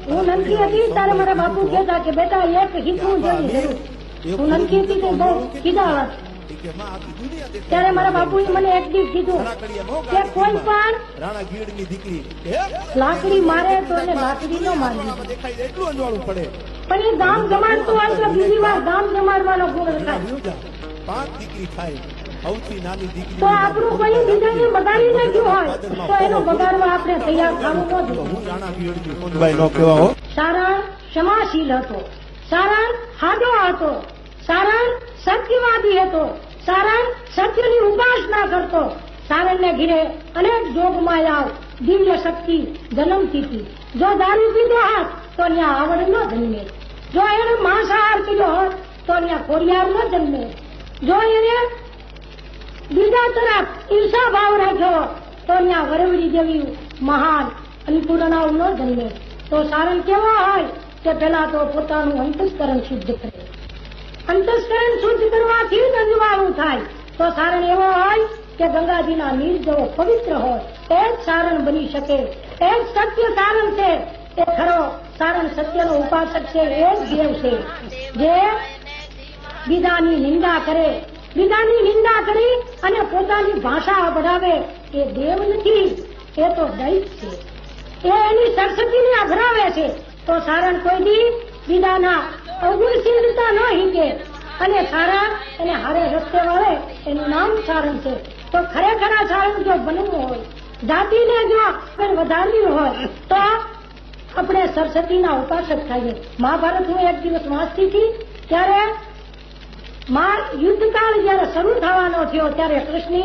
હું નનકી હતી ત્યારે મારા બાપુ કહેતા કે બેટા એક શીખવું જોઈએ જરૂર. હું નનકી હતી તો બહુ કીધા ત્યારે મારા બાપુએ મને એક દિવસ કીધું કે કોઈ પણ લાકડી મારે તો એને લાકડી ન મારવી, પણ એ ગામ જમાડતું હોય તો બીજી વાર ગામ જમાડવાનો ગુણ રખાય. તો આપણું કોઈ બીજાને બગાડી નાખ્યું હોય તો એનો બગાડવા આપણે તૈયાર થવું ન જોઈએ. સારણ ક્ષમાશીલ હતો, સારણ હાડો હતો, સારણ સત્યવાદી હતો, સારણ સત્યની ઉપાસના કરતો. સારણને ઘીરે અનેક જોગમાયા દિવ્ય શક્તિ જન્મતી હતી. જો દારૂ પીધો હોત તો ત્યાં આવડ ન જન્મે, જો એને માંસાહાર પીધો હોત તો ત્યાં ખોડિયાર ન જન્મે, જો એને બીજા તરફ ઈર્ષા ભાવ રાખ્યો તો ત્યાં વરવડી જેવી મહાન અન્નપૂર્ણાઓ ન જન્મે. તો સારણ કેવો હોય કે પેલા તો પોતાનું અંતસ્કરણ શુદ્ધ કરે. અંતસ્કરણ શુદ્ધ કરવાથી જ અંજવાળું થાય. તો સારણ એવો હોય કે ગંગાજીના નીર જેવો પવિત્ર હોય. એ જ સારણ બની શકે. એ જ સત્ય સારણ છે. એ ખરો સારણ સત્યનો ઉપાસક છે. એ જ દેવ છે જે બીજાની નિંદા કરે, બીજાની નિંદા કરી અને પોતાની ભાષા बढ़ાવે એ દેવ નથી, એ તો દૈત છે. એ એની સરસ્વતીને અભરાવે છે. તો સારણ કોઈ દી બીજાના અવગુણશીલતા ન હીકે અને સારા એને હારે રસ્તે વાળે એનું નામ સારણ છે. તો ખરેખર સારણ જો બનવું હોય, જાતિને જો આગળ વધારવી હોય તો આપણે સરસ્વતીના ઉપાસક થઈએ. મહાભારત હું એક દિવસ વાંચતી હતી ત્યારે યુદ્ધકાળ જયારે શરૂ થવાનો થયો ત્યારે કૃષ્ણએ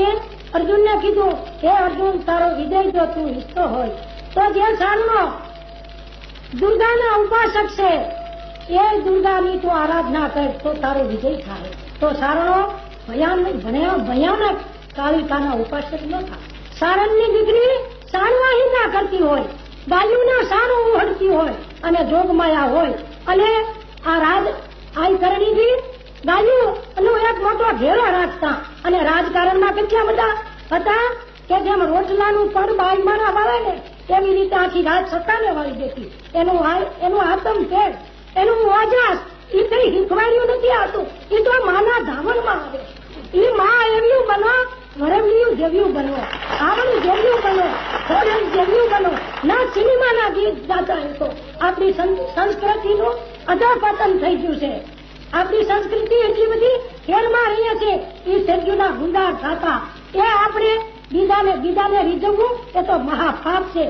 અર્જુનને કીધું હે અર્જુન, તારો વિજય જો તું ઈચ્છતો હોય તો જે સારણો દુર્ગાના ઉપાસક છે એ દુર્ગાની તું આરાધના કર તો તારો વિજય થાય. તો સારણો ભયાનક કાલિકાના ઉપાસક ન થાય. સારણની દીકરી સાણવાહી ના કરતી હોય, ગાયુના સાણું ઉહડતી હોય અને જોગમાયા હોય અને આ કરણીજી ગાયું એક મોટો ઘેરો રાખતા અને રાજકારણમાં કેટલા બધા હતા કે જેમ રોટલાનું પડ બાઈ મારા વાળે ને એવી રીતે આખી રાજ સત્તાને વાળી દેતી. એનું આતમ તેજ, એનું ઓજાસ એ કઈ શીખવાડ્યું નથી આવતું. એ તો માના ધામણમાં આવે. એ માં એવ્યું બનો, વરવલિયું જેવ્યું બનો, આવડું જેવ્યું બનો, ખોડલ જેવ્યું બનો. ના સિનેમાના ગીત ગાતા એ તો આપણી સંસ્કૃતિનું અધોપતન થઈ ગયું છે. આપણી સંસ્કૃતિ એટલી બધી ખેલમાં રહીએ છે. એ સર્જુના ગુંડાર થતા એ આપણે બીજાને રીઝવવું એ તો મહાપાપ છે.